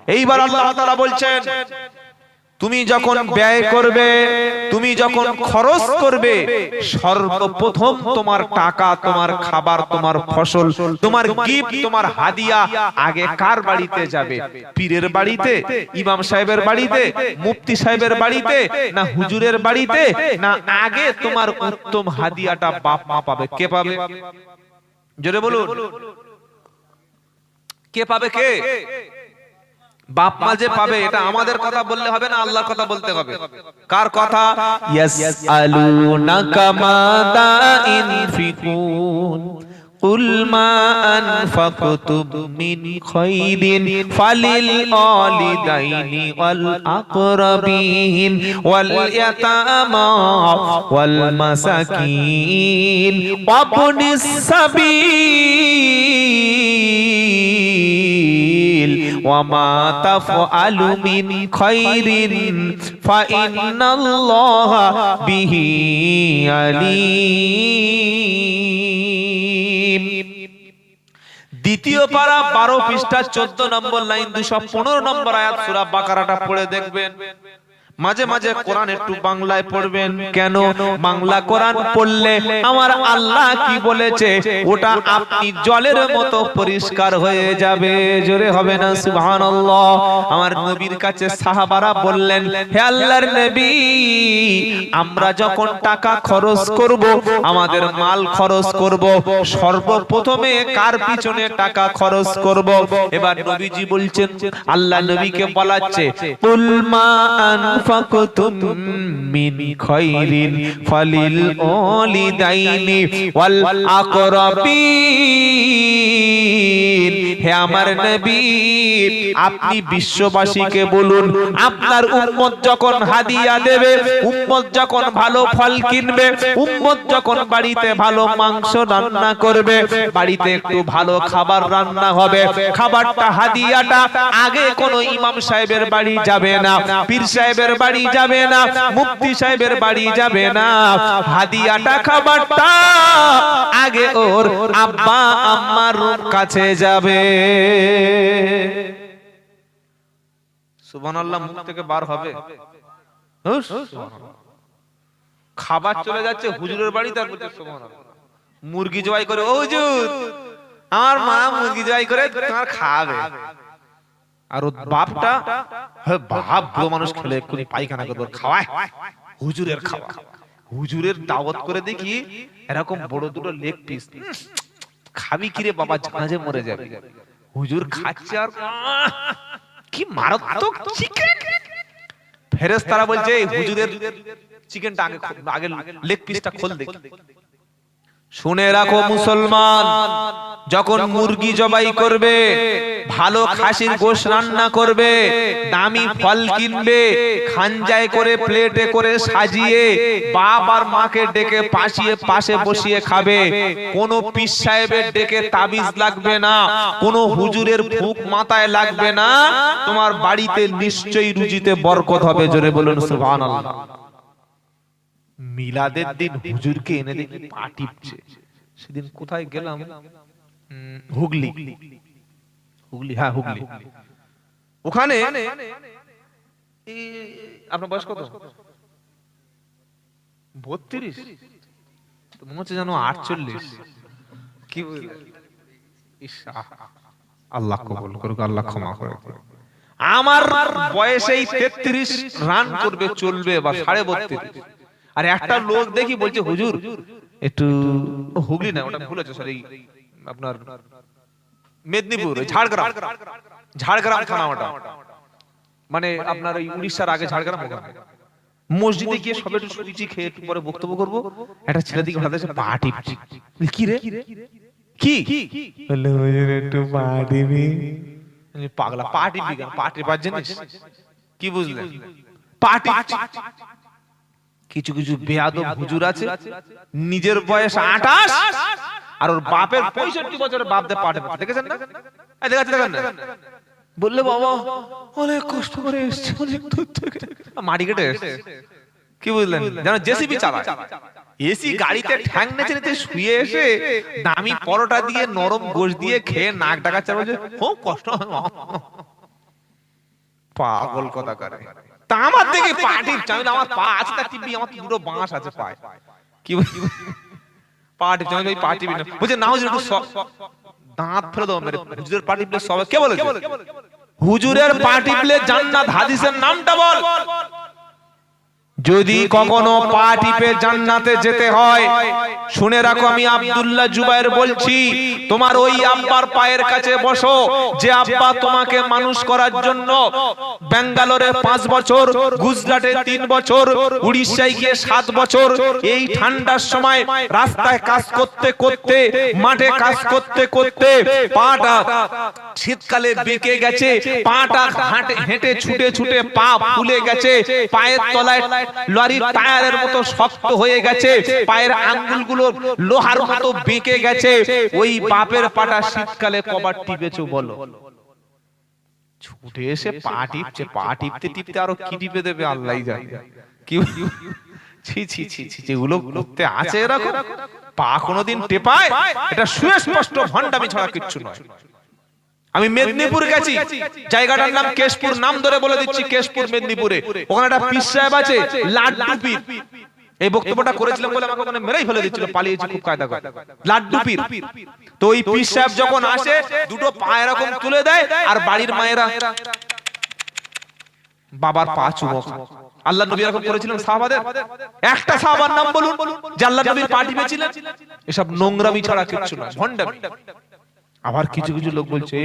এইবার আল্লাহ তাআলা বলছেন, তুমি যখন ব্যয় করবে, তুমি যখন খরচ করবে, সর্বপ্রথম তোমার টাকা, তোমার খাবার, তোমার ফসল, তোমার গিফট, তোমার হাদিয়া আগে কার বাড়িতে যাবে? পীরের বাড়িতে, ইমাম সাহেবের বাড়িতে, মুফতি সাহেবের বাড়িতে, না হুজুরের বাড়িতে, না আগে তোমার উত্তম হাদিয়াটা বাপ মা পাবে? কে পাবে? জোরে বলুন, কে পাবে? কে? বাপ মা যে পাবে। এটা আমাদের কথা বললে হবে না, আল্লাহর কথা বলতে হবে। কার কথা? ইয়াসআলুনাকা মাযা ইনফিকুন কুল মা আনফাকতুম মিন খায়রিন ফালিল ওয়ালিদাইনি ওয়াল আকরাবিন ওয়াল ইয়াতামা ওয়াল মাসাকিন ওয়াবনিস সাবিল ওয়ামা তাফআলু মিন খায়রিন ফাইন্নাল্লাহা বিহি আলীম। দ্বিতীয় পারা 12 পৃষ্ঠা 14 নম্বর লাইন 215 নম্বর আয়াত সূরা বাকারাটা পড়ে দেখবেন। মাঝে মাঝে কোরআন একটু বাংলায় পড়বেন। কেন? বাংলা কোরআন পড়লে আমার আল্লাহ কি বলেছে ওটা আপনি জলের মতো পরিষ্কার হয়ে যাবে। জোরে হবে না সুবহানাল্লাহ? আমার নবীর কাছে সাহাবারা বললেন, হে আল্লাহর নবী, আমরা যখন টাকা খরচ করব, আমাদের মাল খরচ করব, সর্বপ্রথমে কার পিছনে টাকা খরচ করব? এবার নবীজি বলছেন, আল্লাহ নবীকে বলাচ্ছে, কুল মা আনফাকতুম মিন খায়রিন ফালিল ওয়ালিদাইনি ওয়াল আকরাবিন। হে আমার নবী, আপনি বিশ্ববাসীকে বলুন, আপনার উম্মত যখন হাদিয়া দেবে, উম্মত যখন ভালো ফল কিনবে, উম্মত যখন বাড়িতে ভালো মাংস রান্না করবে, বাড়িতে একটু ভালো খাবার রান্না হবে, খাবারটা হাদিয়াটা আগে কোনো ইমাম সাহেবের বাড়ি যাবে না, পীর সাহেবের বাড়ি যাবে না, মুফতি সাহেবের বাড়ি যাবে না, হাদিয়াটা খাবারটা আগে ওর আব্বা আম্মার কাছে যাবে। সুবহানাল্লাহ মুখ থেকে বার হবে। খাবার চলে যাচ্ছে হুজুরের বাড়ি, তার বলছে সুবহানাল্লাহ। মুরগি জবাই করে, ও হুজুর আমার মা মুরগি জবাই করে তোমার খাবে। আর ওর বাপটা, বাপ বুড়ো মানুষ খেলে এক্ষুনি পায়খানা করবে, খাওয়ায় হুজুরের খাওয়া। হুজুরের দাওয়াত করে দেখি এরকম বড় দুটো লেগ পিস, খাবি কিরে বাবা, জানাজে মরে যাবে। হুজুর খাচ্ছে আর কি মারাত্মক চিকেন। ফেরেশতারা বলছে, হুজুরের চিকেনটা আগে লেগ পিসটা খোল দেখি। শুনে রাখো মুসলমান, যখন মুরগি জবাই করবে, ভালো খাসির গোশত রান্না করবে, দামি ফল কিনবে, খানজায় করে প্লেটে করে সাজিয়ে বাপ আর মাকে ডেকে পাশে বসিয়ে খাবে। কোনো পীর সাহেবের ডেকে তাবিজ লাগবে না, কোনো হুজুরের ফুক মাথায় লাগবে না, তোমার বাড়িতে নিশ্চয়ই রুজিতে বরকত হবে। জোরে বলুন সুবহানাল্লাহ। মিলাদের দিন হুজুরকে এনে দেখি পা টিপছে। সেদিন কোথায় গেলাম, হুগলি, হ্যাঁ হুগলি। ওখানে আপনার বয়স কত? 32? মনে হচ্ছে যেন 48। কি বুঝলেন? আল্লাহ কবুল করুক, আল্লাহ ক্ষমা করুক। আমার বয়সেই 33 রান করবে, চলবে বা 32.5। আর একটা লোক দেখি বলছে, হুজুর একটু, হুগলি না ওটা ভুল আছে, সরি আপনার মেদিনীপুর, ঝাড়গ্রাম থানা ওটা, মানে আপনার ওই উড়িষ্যার আগে ঝাড়গ্রাম। মসজিদে গিয়ে সবে একটু সুজি খেয়ে একটু পরে বক্তব্য করবো, একটা ছেলে দিকে হঠাৎ পা টিপছে। কি রে, কি বললো, হুজুর একটু পা টিপি। পাগলা, পা টিপি কেন? পা টিপার জিনিস কি বুঝলেন? পা টিপছে। কিছু কিছু বেয়াদব হুজুর আছে, নিজের বয়স 28 আর ওর বাপের 65 বছরের বাপ দে পাঠে। দেখেছেন না? দেখেন না? বললে বাবা অনেক কষ্ট করে এসেছে, অনেক দূর থেকে মাটি কেটে এসেছে। কি বুঝলেন? যেন জেসিবি চালায়। এসি গাড়িতে ঠ্যাং নেচে নেচে শুয়ে এসে দামি পরোটা দিয়ে নরম গোশ দিয়ে খেয়ে নাক ডাকাচ্ছে, বলছে খুব কষ্ট হয়। পাগল কথা করে। তা আমার দেখে পা টিপছে, আমি আমার পা আছে তা টিপবি, আমার দুটো বাঁশ আছে পায়ে, কি পা টিপছে, আমি পা টিপি না। বলছে না হুজুর একটু দাঁত ফেলে দাও মেরে, হুজুরের পা টিপলে সব, কে বলেছে হুজুরের পা টিপলে জান্নাত? হাদিসের নামটা বল। যদি কখনো পা টিপে জান্নাতে যেতে হয়, শুনে রাখো আমি আব্দুল্লাহ জুবায়ের বলছি, তোমার ওই আব্বার পায়ের কাছে বসো যে আব্বা তোমাকে মানুষ করার জন্য ব্যাঙ্গালোরে 5 বছর, গুজরাটে 3 বছর, উড়িষ্যায় গিয়ে 7 বছর, এই ঠান্ডার সময় রাস্তায় কাজ করতে করতে, মাঠে কাজ করতে করতে পাটা শীতকালে বেঁকে গেছে, পাটা হেঁটে ছুটে ছুটে পা ফুলে গেছে, পায়ের তলায় লরির টায়ারের মতো শক্ত হয়ে গেছে, পায়ের আঙ্গুলগুলো লোহার মতো বেঁকে গেছে, ওই বাপের পাটা শীতকালে কবার টিপেছো বলো? ছুটে এসে পা টিপছে, পা টিপতে টিপতে আরো কি টিপে দেবে আল্লাহই জানে। কি ছি ছি ছি ছি, যেগুলো করতে আছে এরকম পা কোনোদিন টেপায়? এটা সুস্পষ্ট ভণ্ডামি ছাড়া কিচ্ছু নয়। আমি মেদিনীপুর গেছি, জায়গাটার নাম কেশপুর, নাম ধরে বলে দিচ্ছি, কেশপুর মেদিনীপুরে। ওখানে একটা পীর সাহেব আছে, লাড্ডু পীর। এই বক্তব্যটা করেছিলাম বলে আমাকে ওখানে মেরেই ফেলে দিচ্ছিল, পালিয়েছি খুব কায়দা করে। লাড্ডু পীর। তো ওই পীর সাহেব যখন আসে, দুটো পা এরকম তুলে দেয়, আর বাড়ির মায়েরা বাবার পা চুমো খায়। আল্লাহ নবী এরকম করেছিলেন সাহাবাদের? একটা সাহাবার নাম বলুন যে আল্লাহ নবীর পা টিপেছিলেন? এসব নোংরামি ছাড়া কিচ্ছু নয়, ভণ্ডামি। আবার কিছু কিছু লোক বলছে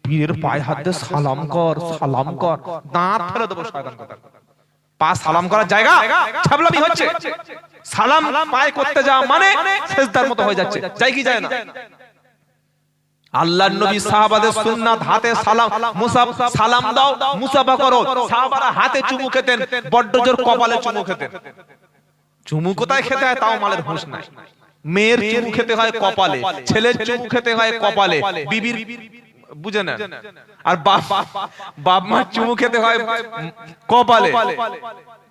পীরের পায়ে হাত দিয়ে সালাম কর, সালাম কর, দাঁত ফেলে দেবো শয়তান কথা। পা সালাম করার জায়গা? ছাবলামি হচ্ছে। সালাম পায়ে করতে যাওয়া মানে সেজদার মতো হয়ে যাচ্ছে, যাই কি যায় না? আল্লাহর নবী সাহাবাদের সুন্নাত, হাতে সালাম, মুসাফ, সালাম দাও, মুসাফা করো। সাহাবারা হাতে চুমু খেতেন, বড্ড জোর কপালে চুমু খেতেন। চুমু কোথায় খেতে হয় তাও মালের হুঁশ নাই। মেয়ের চুমু খেতে হয় কপালে, ছেলের চুমু খেতে হয় কপালে, বিবির বুঝে না, আর বাপ মার চুমু খেতে হয় কপালে।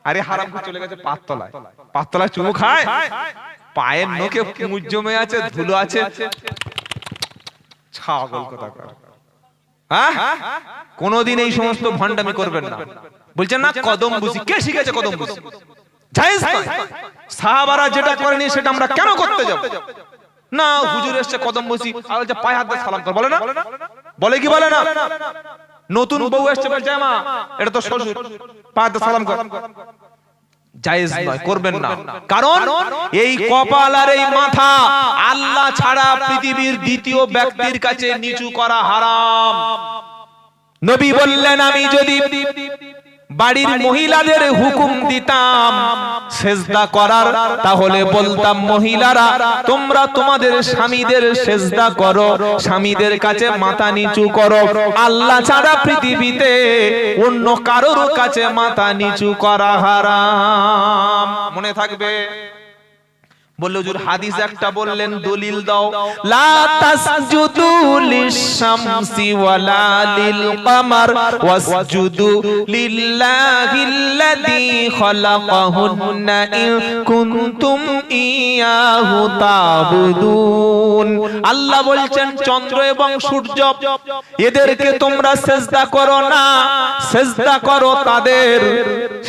আরে হারাম করে চলে গেছে পাততলায়, পাততলায় চুমু খায়, পায়ের নখে মুজ জমে আছে, ধুলো আছে, ছাগল কথা কর। হ্যাঁ, কোনদিন এই সমস্ত ভণ্ডামি করবেন না। বলছেন না কদম বুঝি, কে শিখেছে কদম বুঝি? জায়েজ নয়। সাহাবারা যেটা করেনি সেটা আমরা কেন করতে যাব? না হুজুর এসে কদম বসি আর বলছে পায়ে হাত দিয়ে সালাম কর, বলে না? বলে কি বলে না? নতুন বউ এসে বলছে মা এটা তো শ্বশুর, পায়ে হাত দিয়ে সালাম কর। জায়েজ নয়, করবেন না। কারণ এই কপাল আর এই মাথা আল্লাহ ছাড়া পৃথিবীর দ্বিতীয় ব্যক্তির কাছে নিচু করা হারাম। নবী বললেন আমি যদি বাড়ির মহিলাদের হুকুম দিতাম সেজদা করার, তাহলে বলতাম মহিলারা তোমরা তোমাদের স্বামীদের সেজদা করো, স্বামীদের কাছে মাথা নিচু করো। আল্লাহ ছাড়া পৃথিবীতে অন্য কারোর কাছে মাথা নিচু করা হারাম। মনে থাকবে। বললে হুজুর হাদিস একটা বললেন, দলিল দাও। লা তাসজুদু লিশ-শামসি ওয়ালা লিল-কামার ওয়াসজুদু লিল্লাহিল্লাযী খালাকাহুন্না ইন কুনতুম ইয়াহু তা'বুদুন। আল্লাহ বলছেন চন্দ্র এবং সূর্য এদেরকে তোমরা সিজদা করো না, সিজদা করো তাদের,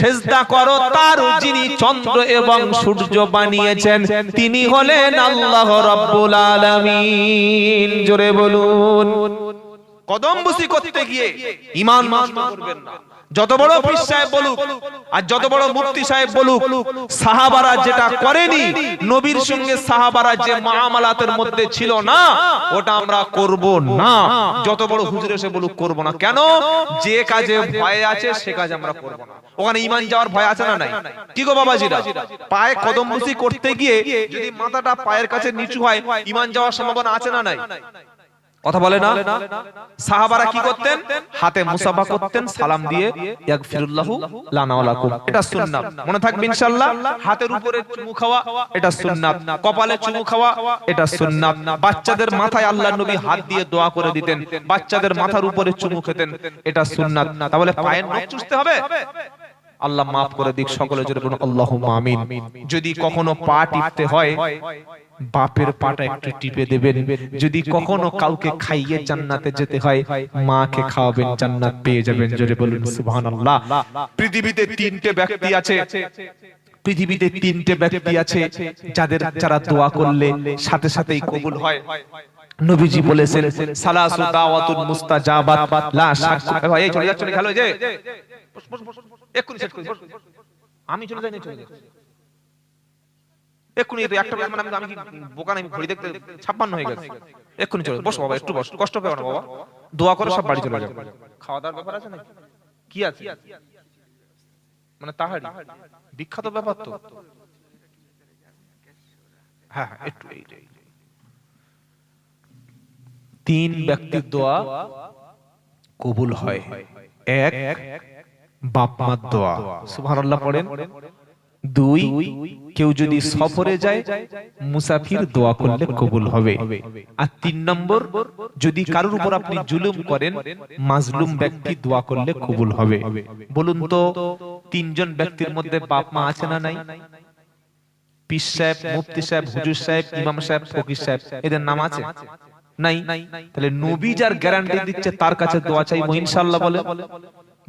সিজদা করো তার যিনি চন্দ্র এবং সূর্য বানিয়েছেন, তিনি হলেন আল্লাহ রাব্বুল আলামিন। জোরে বলুন। কদম বুসি করতে গিয়ে ঈমান নষ্ট করবেন না। যত বড় পীর সাহেব বলুক আর যত বড় মুফতি সাহেব বলুক, সাহাবারা যেটা করেনি, নবীর সঙ্গে সাহাবারা যে মুআমালাতের মধ্যে ছিল না, ওটা আমরা করব না। যত বড় হুজুর এসে বলুক করব না। কেন? যে কাজে ভয় আছে সে কাজ আমরা করব না। ওখানে ঈমান যাওয়ার ভয় আছে না নাই? কি গো বাবাজিরা, পায়ে কদম বুসি করতে গিয়ে যদি মাথাটা পায়ের কাছে নিচু হয়, ঈমান যাওয়ার সম্ভাবনা আছে না নাই? কথা বলে না? সাহাবারা কি করতেন? হাতে মুসাফা করতেন, সালাম দিয়ে ইয়াগফিরুল্লাহু লানা ওয়া লাকুম, এটা সুন্নাত। মনে থাকবে ইনশাআল্লাহ। হাতের উপরে চুমু খাওয়া, এটা সুন্নাত। কপালে চুমু খাওয়া, এটা সুন্নাত। বাচ্চাদের মাথায় আল্লাহর নবী হাত দিয়ে দোয়া করে দিতেন, বাচ্চাদের মাথার উপরে চুমু খেতেন, এটা সুন্নাত। তাহলে পায়ের নখ চুষতে হবে? আল্লাহ মাফ করে দিক সকলে জোরে বলুন আল্লাহুম্মা আমিন। যদি কখনো পা টিপতে হয় বাপের পাটা একটু টিপে দেবেন। যদি কখনো কাউকে খাইয়ে জান্নাতে যেতে হয় মাকে খাওয়াবেন, জান্নাত পেয়ে যাবেন। জোরে বলুন সুবহানাল্লাহ। পৃথিবীতে তিনটে ব্যক্তি আছে, পৃথিবীতে তিনটে ব্যক্তি আছে যারা দোয়া করলে সাথে সাথেই কবুল হয়। নবীজি বলেছেন সালাসু দাওয়াতুন মুস্তাজাবাত লা শাক। ভাই এই চলে যাচ্ছে খেলো যে এক্ষুনি সেট করি, আমি চলে যাই না, চলে যাই এক্ষুনি। তো একটা মানে আমি কি বোকা না, আমি ঘড়ি দেখতে 56 হয়ে গেছে। এক্ষুনি চলে বসো বাবা, একটু বসো, কষ্ট পেও না বাবা, দোয়া করে সব বাড়ি চলে যাও। খাওয়া দাওয়ার ব্যাপার আছে নাকি? কি আছে মানে তাহারি বিখ্যাত ব্যাপার তো। হ্যাঁ একটু তিন ব্যক্তির দোয়া কবুল হয়। এক, বাপ মার দোয়া, সুবহানাল্লাহ পড়েন। দুই, কেউ যদি সফরে যায় মুসাফির দোয়া করলে কবুল হবে। আর তিন নম্বর, যদি কারোর উপর আপনি জুলুম করেন মাজলুম ব্যক্তি দোয়া করলে কবুল হবে। বলুন তো তিনজন ব্যক্তির মধ্যে বাপ মা আছে না নাই? পীর সাহেব, মুফতি সাহেব, হুজুর সাহেব, ইমাম সাহেব, ফকির সাহেব, এদের নাম আছে নাই? তাহলে নবী যার গ্যারান্টি দিচ্ছে তার কাছে দোয়া চাইবো ইনশাআল্লাহ বলে।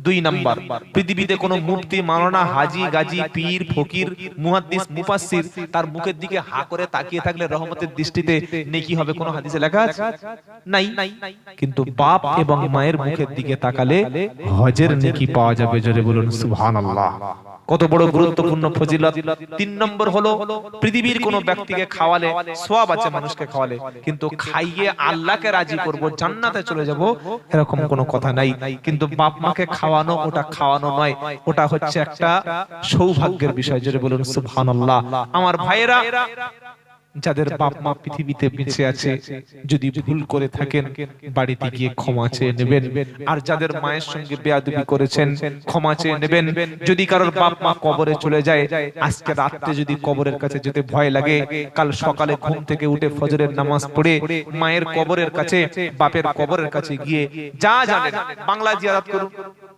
দুই নাম্বার, পৃথিবীতে কোন মুফতি, মাওলানা, হাজী, গাজী, পীর, ফকির, মুহাদ্দিস, মুফাসসির তার মুখের দিকে হা করে তাকিয়ে থাকলে রহমতের দৃষ্টিতে নেকি হবে, কোন হাদিসে লেখা আছে? নাই। কিন্তু বাপ এবং মায়ের মুখের দিকে তাকালে হজের নেকি পাওয়া যাবে। জোরে বলুন সুবহানাল্লাহ। কত বড় গুরুত্বপূর্ণ ফজিলত। তিন নম্বর হলো পৃথিবীর কোন ব্যক্তিকে খাওয়ালে সওয়াব আছে, মানুষকে খাওয়ালে, কিন্তু খাইয়ে আল্লাহকে রাজি করব, জান্নাতে চলে যাব, এরকম কোনো কথা নাই। কিন্তু বাপ মাকে খাওয়ানো ওটা খাওয়ানো নয়, ওটা হচ্ছে একটা সৌভাগ্যের বিষয়। জোরে বলুন সুবহানাল্লাহ। আমার ভাইয়েরা, যাদের বাপ মা পৃথিবীতে বেঁচে আছে যদি ভুল করে থাকেন বাড়িতে গিয়ে ক্ষমা চেয়ে নেবেন। আর যাদের মায়ের সঙ্গে বেয়াদবি করেছেন ক্ষমা চেয়ে নেবেন। যদি কারোর বাপ মা কবরে চলে যায়, আজকে রাতে যদি কবরের কাছে যেতে ভয় লাগে, কাল সকালে ঘুম থেকে উঠে ফজরের নামাজ পড়ে মায়ের কবরের কাছে, বাপের কবরের কাছে গিয়ে যা জানেন বাংলা জিয়ারত করুন।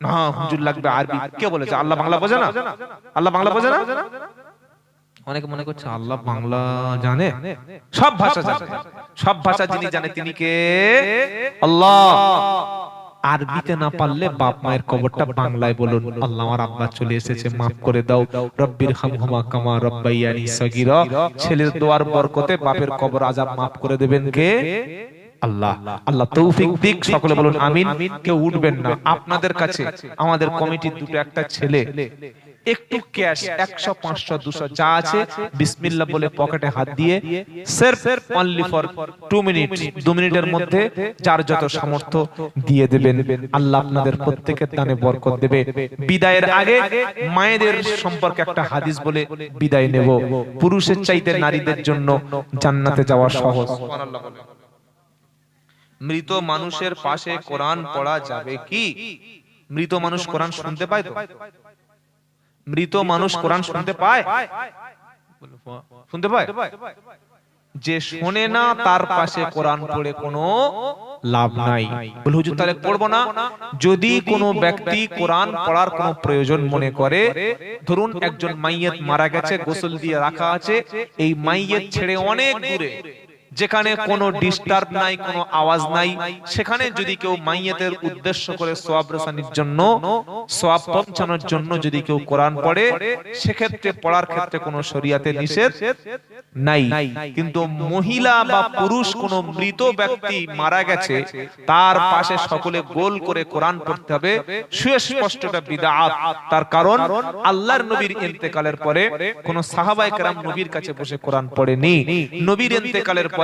না হুজুর লাগবে আরবি, কে বলেছে? আল্লাহ বাংলা বোঝে না? আল্লাহ বাংলা বোঝে না? অনেকে মনে করছে আল্লাহ বাংলা জানে, সব ভাষা জানে। সব ভাষা যিনি জানে তিনি কে? আল্লাহ। আরবিতে না পারলে বাপ মায়ের কবরটা বাংলায় বলুন, আল্লাহ আমার আব্বা চলে এসেছে, মাফ করে দাও, রব্বির হামহুমা কামা রাব্বায়ানি সগীরা। ছেলের দোয়ার বরকতে বাপের কবর আযাব মাফ করে দেবেন কে? আল্লাহ। আল্লাহ তৌফিক দিক, সকলে বলুন আমিন। কেউ উঠবেন না। আপনাদের কাছে আমাদের কমিটির দুটো একটা ছেলে একটু ক্যাশ 100 500 200 যা আছে বিসমিল্লাহ বলে পকেটে হাত দিয়ে সির্ফ অনলি ফর 2 মিনিট, 2 মিনিটের মধ্যে যার যত সামর্থ্য দিয়ে দেবেন। আল্লাহ আপনাদের প্রত্যেকের দানে বরকত দেবে। বিদায়ের আগে মায়েদের সম্পর্কে একটা হাদিস বলে বিদায় নেব। পুরুষের চাইতে নারীদের জন্য জান্নাতে যাওয়া সহজ। সুবহানাল্লাহ। মৃত মানুষের পাশে কোরআন পড়া যাবে কি? মৃত মানুষ কোরআন শুনতে পায় তো? মৃত মানুষ কোরআন শুনতে পায়? শুনতে পায়? যে শোনে না তার পাশে কোরআন পড়ে কোনো লাভ নাই। বলে হুজুর তাহলে পড়বো না? যদি কোনো ব্যক্তি কোরআন পড়ার কোনো প্রয়োজন মনে করে, ধরুন একজন মাইয়িত মারা গেছে, গোসল দিয়ে রাখা আছে, এই মাইয়িত ছেড়ে অনেক দূরে যেখানে কোনো ডিস্টার্ব নাই, কোনো আওয়াজ নাই, সেখানে যদি কেউ মাইয়িতের উদ্দেশ্য করে সওয়াব রসানির জন্য, সওয়াব পৌঁছানোর জন্য যদি কেউ কোরআন পড়ে, সেক্ষেত্রে পড়ার ক্ষেত্রে কোনো শরীয়তে নিষেধ নাই। কিন্তু মহিলা বা পুরুষ কোনো মৃত ব্যক্তি মারা গেছে, তার পাশে সকলে গোল করে কোরআন পড়তে হবে, সুস্পষ্ট এটা বিদআত। তার কারণ আল্লাহর নবীর ইন্তেকালের পরে কোন সাহাবায়ে কেরাম নবীর কাছে বসে কোরআন পড়েনি। নবীর ইন্তেকালের পরে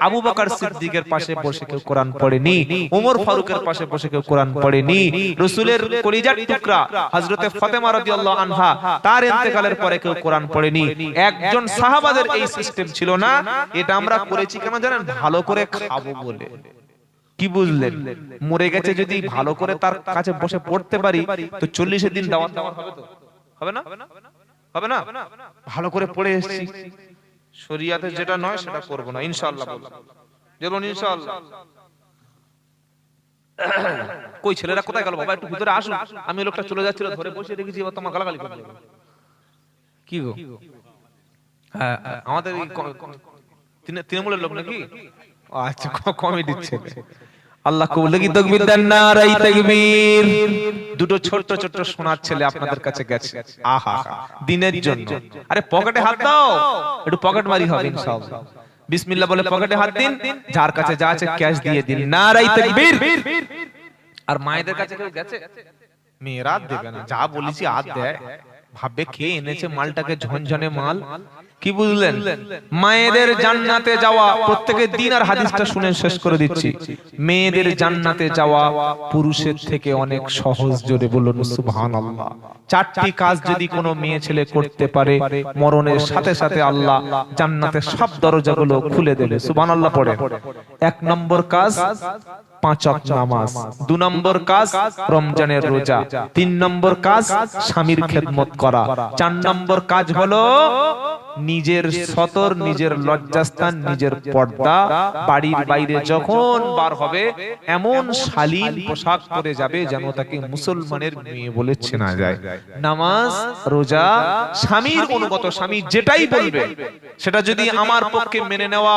আবু বকর সিদ্দিকের পাশে বসে কেউ কোরআন পড়েনি, ওমর ফারুকের পাশে বসে কেউ কোরআন পড়েনি। রাসূলের কলিজার টুকরা হযরতে ফাতেমা রাদিয়াল্লাহু আনহা, তার ইন্তেকালের পরে কেউ কোরআন পড়েনি। একজন সাহাবাদের এই সিস্টেম ছিল না। এটা আমরা করেছি কেন জানেন? ভালো করে খাবো বলে। কি বুঝলেন? মরে গেছে যদি ভালো করে তার কাছে বসে পড়তে পারি তো 40 দিন দাওয়াত দেওয়া হবে তো? হবে না? হবে না? ভালো করে পড়ে এসেছি, শরীয়তে যেটা নয় সেটা করব না ইনশাআল্লাহ। বলুন ইনশাআল্লাহ। কই ছেলেরা কোথায় গেল বাবা, একটু ভিতরে আসুন, আমি লোকটা চলে যাচ্ছিল ধরে বসে রেখেছি, এবার তোমার গালাগালি করবে। কি গো? হ্যাঁ আমাদের তৃণমূলের লোক নাকি? আচ্ছা কমেডি ছেলে। আল্লাহ কবুল কি তাকবীর দেন, নারায়ে তাকবীর। দুটো ছোট ছোট সোনার ছেলে আপনাদের কাছে গেছে, আহা দিনের জন্য। আরে পকেটে হাত দাও, একটু পকেট মারি হবে ইনশাআল্লাহ। বিসমিল্লাহ বলে পকেটে হাত দিন, যার কাছে যা আছে ক্যাশ দিয়ে দিন, নারায়ে তাকবীর। আর মায়েদের কাছে কেউ গেছে? মেয়েরা দেবে না, যা বলেছি হাত দেয়, ভাববে কে এনেছে মালটাকে, ঝনঝনে মাল। কি বুঝলেন? মায়েদের জান্নাতে যাওয়া, প্রত্যেকের দিন আর হাদিসটা শুনে শেষ করে দিচ্ছি। মেয়েদের জান্নাতে যাওয়া পুরুষের থেকে অনেক সহজ, জোরে বলুন সুবহানাল্লাহ। চারটি কাজ যদি কোনো মেয়ে ছেলে করতে পারে, মরণের সাথে সাথে আল্লাহ জান্নাতের সব দরজাগুলো খুলে দেবে, সুবহানাল্লাহ পড়ে। 1 নম্বর কাজ 5 ওয়াক্ত নামাজ, 2 নম্বর কাজ রমজানের রোজা, 3 নম্বর কাজ স্বামীর খেদমত করা, 4 নম্বর কাজ হলো নিজের সতর, নিজের লজ্জাস্থান, নিজের পর্দা। বাড়ির বাইরে যখন বার হবে এমন শালীন পোশাক পরে যাবে যেন তাকে মুসলমানের মেয়ে বলে চেনা যায়। নামাজ, রোজা, স্বামীর অনুগত, স্বামী যেটাই বলবে সেটা যদি আমার পক্ষে মেনে নেওয়া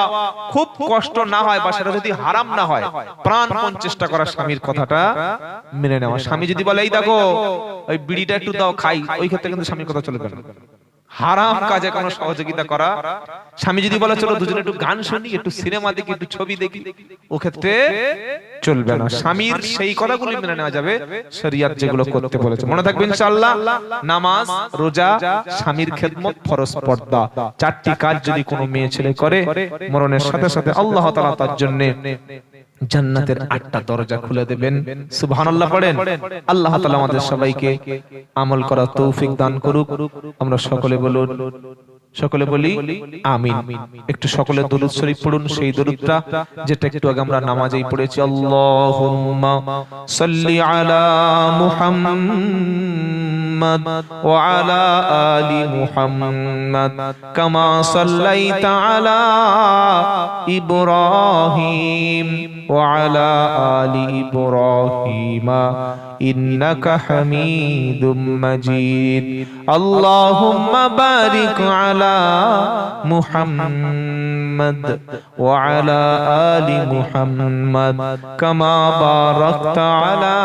খুব কষ্ট না হয়, বা সেটা যদি হারাম না হয়, প্রাণপণ চেষ্টা করা স্বামীর কথাটা মেনে নেওয়া। স্বামী যদি বলে এই দেখো ওই বিড়িটা একটু দাও খাই, ওই ক্ষেত্রে কিন্তু স্বামীর কথা চলবে না। হারাম কাজে কোনো সহযোগিতা করা। স্বামী যদি বলে চলো দুজনে একটু গান শুনি, একটু সিনেমা দেখি, একটু ছবি দেখি, ও ক্ষেত্রে চলবে না। স্বামীর সেই কথাগুলো মেনে নেওয়া যাবে, শরীয়ত যেগুলো করতে বলেছে। মনে থাকবে ইনশাআল্লাহ, নামাজ, রোজা, স্বামীর খেদমত, ফরজ পর্দা, 4টি কাজ যদি কোনো মেয়ে ছেলে করে, মরণের সাথে সাথে আল্লাহ তাআলা তার জন্য জান্নাতের 8টা দরজা খুলে দেবেন। সুবহানাল্লাহ পড়েন। আল্লাহ তাআলা আমাদের সবাইকে আমল করার তৌফিক দান করুক। আমরা সকলে বলুন, সকলে বলি আমিন। একটু সকলে দরুদ শরীফ পড়ুন, সেই দরুদটা যেটা একটু আগে আমরা নামাজেই পড়েছি। আল্লাহুম্মা সাল্লি আলা মুহাম্মাদ ওয়া আলা আলি মুহাম্মাদ কামা সাল্লাইতা আলা ইব্রাহিম ওয়া আলা আলি ইব্রাহিম ইন্নাকা হামিদুম মাজিদ। আল্লাহুম্মা বারিক আলা মুহাম্মাদ ওয়া আলা আলি মুহাম্মাদ কামা বারাকতা আলা